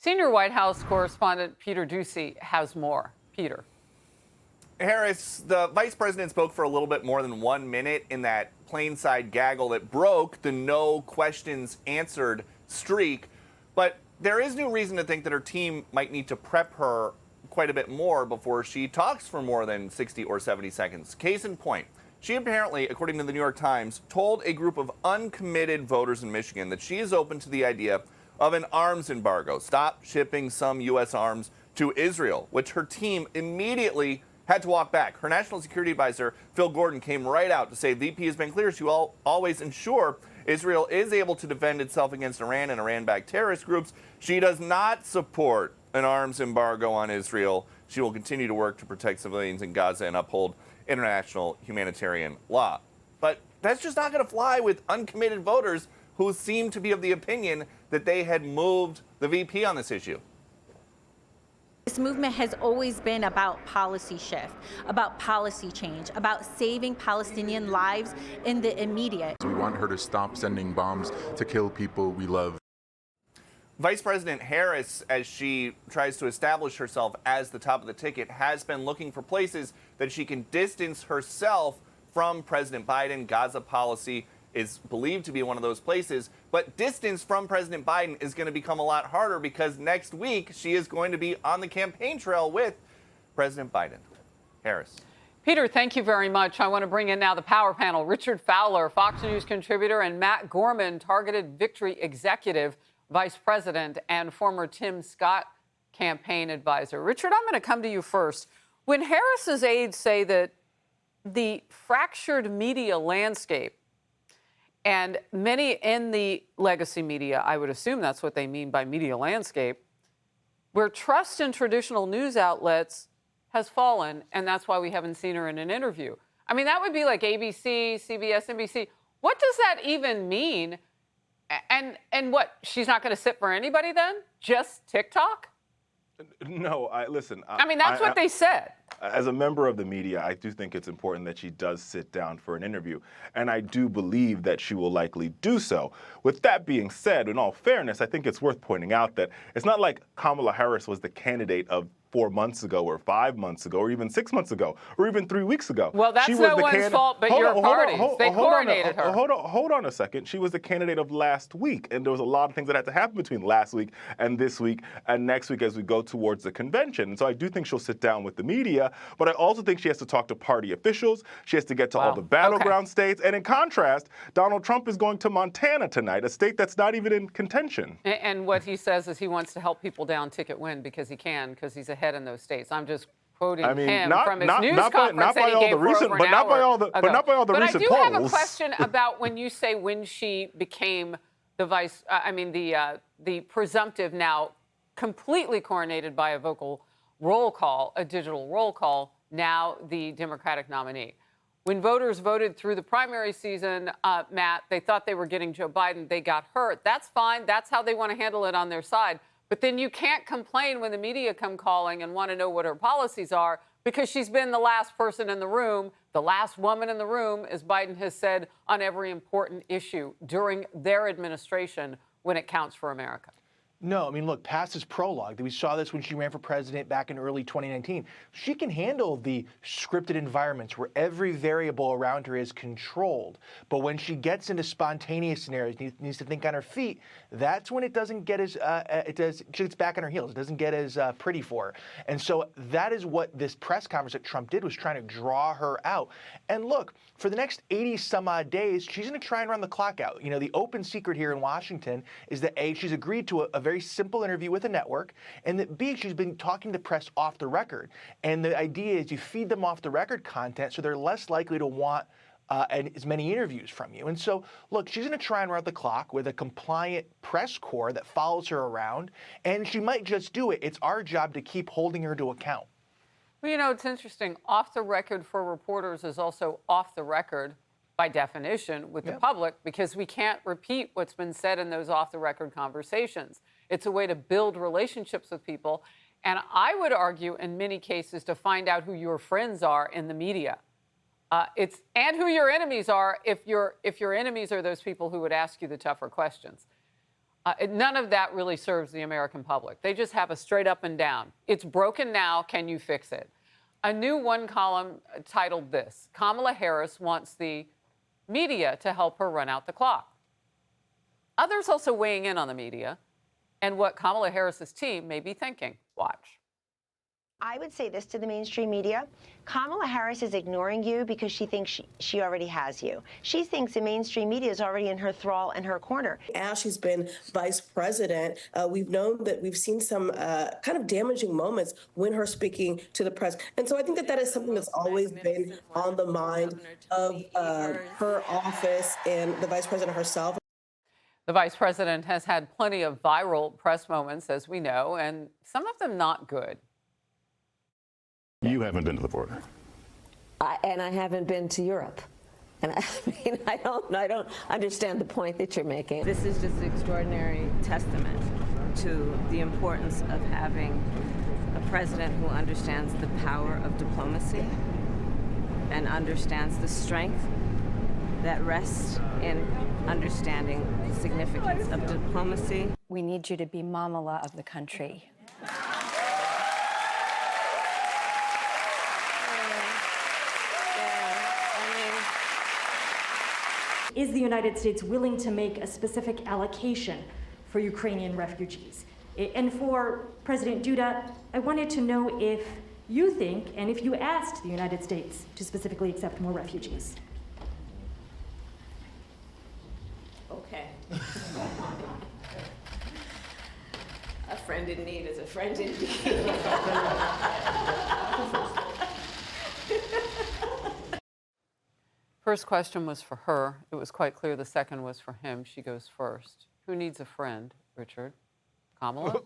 Senior White House correspondent Peter Doocy has more. Peter. Harris, the vice president spoke for a little bit more than 1 minute in that plainside gaggle that broke the no questions answered streak. But there is no reason to think that her team might need to prep her quite a bit more before she talks for more than 60 or 70 seconds. Case in point, she apparently, according to the New York Times, told a group of uncommitted voters in Michigan that she is open to the idea of an arms embargo, stop shipping some U.S. arms to Israel, which her team immediately had to walk back. Her national security advisor, Phil Gordon, came right out to say VP has been clear she will always ensure Israel is able to defend itself against Iran and Iran-backed terrorist groups. She does not support an arms embargo on Israel. She will continue to work to protect civilians in Gaza and uphold international humanitarian law. But that's just not going to fly with uncommitted voters who seem to be of the opinion that they had moved the VP on this issue. This movement has always been about policy shift, about policy change, about saving Palestinian lives in the immediate. We want her to stop sending bombs to kill people we love. Vice President Harris, as she tries to establish herself as the top of the ticket, has been looking for places that she can distance herself from President Biden. Gaza policy is believed to be one of those places, but distance from President Biden is going to become a lot harder because next week she is going to be on the campaign trail with President Biden. Harris. Peter, thank you very much. I want to bring in now the power panel. Richard Fowler, Fox News contributor, and Matt Gorman, Targeted Victory executive, vice president, and former Tim Scott campaign advisor. Richard, I'm going to come to you first. When Harris's aides say that the fractured media landscape, and many in the legacy media, I would assume that's what they mean by media landscape, where trust in traditional news outlets has fallen, and that's why we haven't seen her in an interview. I mean, that would be like ABC, CBS, NBC. What does that even mean? And what, she's not going to sit for anybody then? Just TikTok? No, listen. I mean, that's what they said. As a member of the media, I do think it's important that she does sit down for an interview. And I do believe that she will likely do so. With that being said, in all fairness, I think it's worth pointing out that it's not like Kamala Harris was the candidate of 4 months ago or 5 months ago or even 6 months ago or even 3 weeks ago. Well, that's no one's fault but your party's. They coordinated her. Hold on a second. She was the candidate of last week, and there was a lot of things that had to happen between last week and this week and next week as we go towards the convention. And so I do think she'll sit down with the media, but I also think she has to talk to party officials. She has to get to all the battleground states. And in contrast, Donald Trump is going to Montana tonight, a state that's not even in contention. And what he says is he wants to help people down ticket win because he can, because he's ahead in those states. I'm just quoting him from his news conference that he gave for over an hour ago. But not by all the recent polls. But I do have a question about when you say when she became the the presumptive, now completely coronated by a vocal roll call, a digital roll call, now the Democratic nominee. When voters voted through the primary season, Matt, they thought they were getting Joe Biden. They got hurt. That's fine. That's how they want to handle it on their side. But then you can't complain when the media come calling and want to know what her policies are because she's been the last person in the room, the last woman in the room, as Biden has said, on every important issue during their administration when it counts for America. No, I mean, look, past is prologue. We saw this when she ran for president back in early 2019. She can handle the scripted environments where every variable around her is controlled. But when she gets into spontaneous scenarios, needs to think on her feet, that's when it doesn't get as, she gets back on her heels. It doesn't get as pretty for her. And so that is what this press conference that Trump did, was trying to draw her out. And look, for the next 80 some odd days, she's going to try and run the clock out. You know, the open secret here in Washington is that A, she's agreed to a very simple interview with a network, and that B, she's been talking to press off the record. And the idea is you feed them off the record content so they're less likely to want as many interviews from you. And so, look, she's going to try and run the clock with a compliant press corps that follows her around, and she might just do it. It's our job to keep holding her to account. Well, you know, it's interesting. Off the record for reporters is also off the record by definition with the public, because we can't repeat what's been said in those off the record conversations. It's a way to build relationships with people. And I would argue in many cases to find out who your friends are in the media. And who your enemies are if your enemies are those people who would ask you the tougher questions. None of that really serves the American public. They just have a straight up and down. It's broken now. Can you fix it? A new one column titled this: Kamala Harris wants the media to help her run out the clock. Others also weighing in on the media and what Kamala Harris's team may be thinking. Watch. I would say this to the mainstream media. Kamala Harris is ignoring you because she thinks she already has you. She thinks the mainstream media is already in her thrall and her corner. As she's been vice president, we've seen some kind of damaging moments when her speaking to the press. And so I think that is something that's always been on the mind of her office and the vice president herself. The vice president has had plenty of viral press moments, as we know, and some of them not good. You haven't been to the border. And I haven't been to Europe. And I don't understand the point that you're making. This is just an extraordinary testament to the importance of having a president who understands the power of diplomacy and understands the strength that rests in understanding the significance of diplomacy. We need you to be Kamala of the country. Is the United States willing to make a specific allocation for Ukrainian refugees? And for President Duda, I wanted to know if you think, and if you asked the United States to specifically accept more refugees. Okay. A friend in need is a friend indeed. First question was for her. It was quite clear the second was for him. She goes first. Who needs a friend, Richard? Kamala?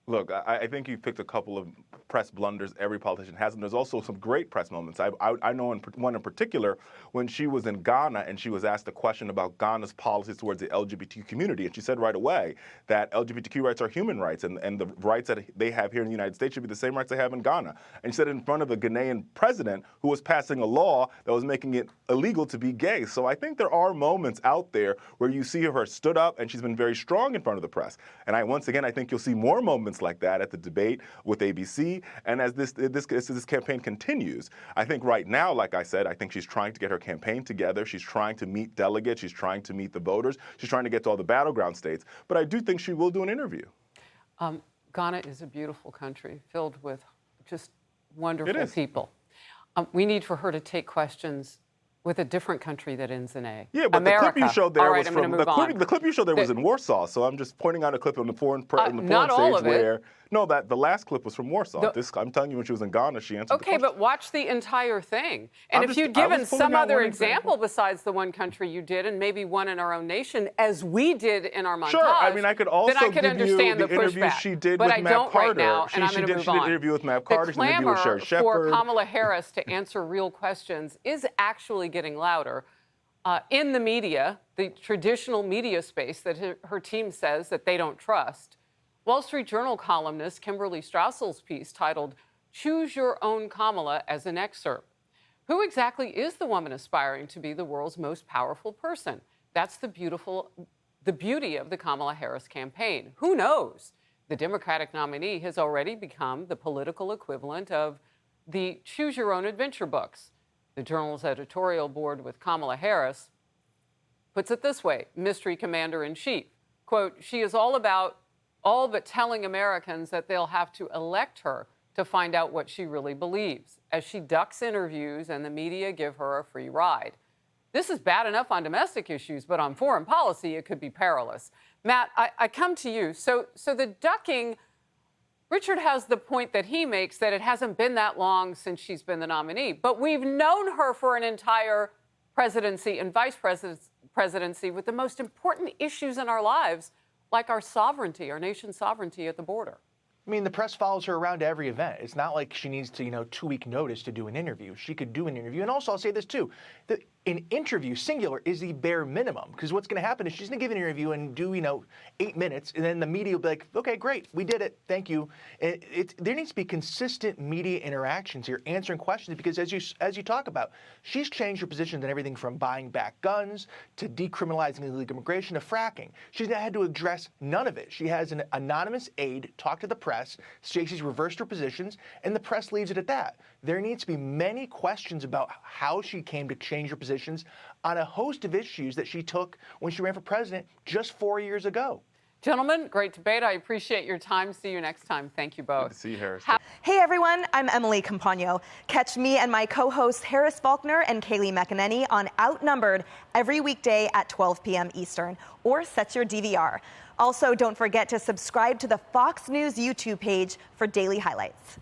Look, I think you picked a couple of press blunders every politician has, and there's also some great press moments. I know one in particular when she was in Ghana and she was asked a question about Ghana's policies towards the LGBTQ community, and she said right away that LGBTQ rights are human rights, and the rights that they have here in the United States should be the same rights they have in Ghana. And she said it in front of a Ghanaian president who was passing a law that was making it illegal to be gay. So I think there are moments out there where you see her stood up, and she's been very strong in front of the press. And once again, I think you'll see more moments like that at the debate with ABC. And as this campaign continues, I think right now, like I said, I think she's trying to get her campaign together. She's trying to meet delegates. She's trying to meet the voters. She's trying to get to all the battleground states. But I do think she will do an interview. Ghana is a beautiful country filled with just wonderful people. We need for her to take questions with a different country that ends in A. Yeah, but America. the clip you showed there was from the clip you showed there was in Warsaw. So I'm just pointing out a clip on the foreign not all stage of it. where the last clip was from Warsaw. I'm telling you, when she was in Ghana, she answered. Okay, but watch the entire thing. And if you'd given some other example besides the one country you did, and maybe one in our own nation, as we did in our montage, sure. I mean, I could also then I could give understand you the interview pushback. she did but with I Matt don't Carter. right now, and I'm going to move on. She did an interview with Matt Carter. The She did an interview with Sherry clamor for Shepherd. Kamala Harris to answer real questions is actually getting louder. In the media, the traditional media space that her team says that they don't trust, Wall Street Journal columnist Kimberly Strausel's piece titled "Choose Your Own Kamala" as an excerpt. Who exactly is the woman aspiring to be the world's most powerful person? That's the beauty of the Kamala Harris campaign. Who knows? The Democratic nominee has already become the political equivalent of the Choose Your Own Adventure books. The Journal's editorial board with Kamala Harris puts it this way: mystery commander-in-chief. Quote, she is all but telling Americans that they'll have to elect her to find out what she really believes, as she ducks interviews and the media give her a free ride. This is bad enough on domestic issues, but on foreign policy, it could be perilous. Matt, I come to you. So the ducking, Richard has the point that he makes that it hasn't been that long since she's been the nominee, but we've known her for an entire presidency and vice presidency with the most important issues in our lives, like our sovereignty, our nation's sovereignty at the border. I mean, the press follows her around to every event. It's not like she needs to, 2-week notice to do an interview. She could do an interview. And also, I'll say this too, that an interview, singular, is the bare minimum. Because what's going to happen is she's going to give an interview and do, 8 minutes, and then the media will be like, okay, great, we did it, thank you. There needs to be consistent media interactions here, answering questions, because as you talk about, she's changed her position on everything from buying back guns to decriminalizing illegal immigration to fracking. She's not had to address none of it. She has an anonymous aide talk to the press, say she's reversed her positions, and the press leaves it at that. There needs to be many questions about how she came to change her positions on a host of issues that she took when she ran for president just 4 years ago. Gentlemen, great debate. I appreciate your time. See you next time. Thank you both. Good to see you, Harris. Hey everyone, I'm Emily Campagno. Catch me and my co-hosts Harris Faulkner and Kaylee McEnany on Outnumbered every weekday at 12 p.m. Eastern, or set your DVR. Also, don't forget to subscribe to the Fox News YouTube page for daily highlights.